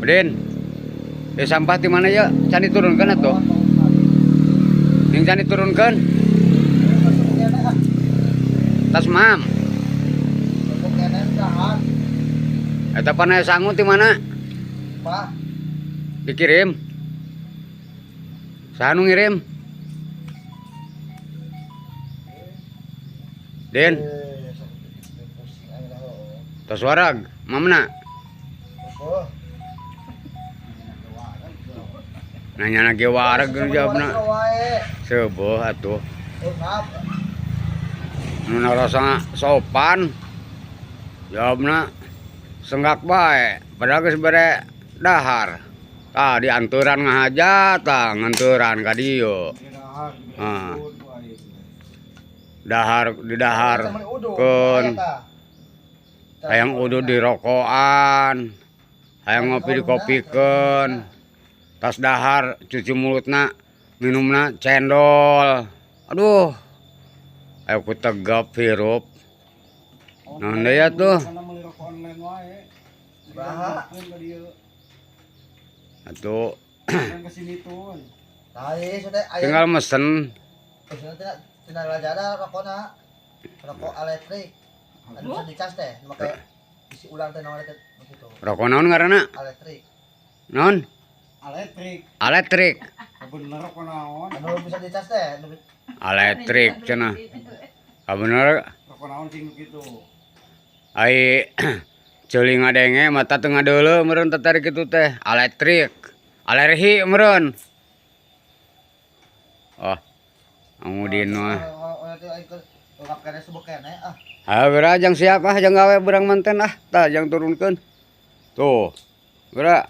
Beden. Sampah di mana ya? Can diturunkan atuh. Yang can diturunkan. Tas mam. Eta panai sangu di mana? Pak. Dikirim. Sanu ngirim. Den. Tas warag, mamna. Nanya lagi warag jawabna. Seueuh atuh. Nu rasa sopan. Jawabna senggak bae, padahal geus bare dahar. Tah dianturan ngahajat tah nganturan ka dieu. Dahar di dahar keun. Hayang uduh di rokokan. Hayang ngopi di kopikeun. Tas dahar cuci mulutna, minumna cendol. Aduh. Ayo ku tegap hirup. Naon deui atuh? Atuh. Tinggal mesen. Tinggal aja ada rokokna. Rokok elektrik. Anu bisa dicas teh, make isi ulang teh naon teh begitu. Rokok naon ngaranna? Elektrik. Naon? Elektrik. Elektrik. Bener rokok naon? Anu bisa dicas teh. Elektrik cenah. Bener. Rokok naon sing kitu. Ai ceuling ngadenge mata teu ngadeuleuh meureun tatarik kitu teh. Elektrik. Alergi meureun. Oh. Angudin mah. Geura jang siap jang gawe berang manten tah jang turunkeun. Tuh. Geura.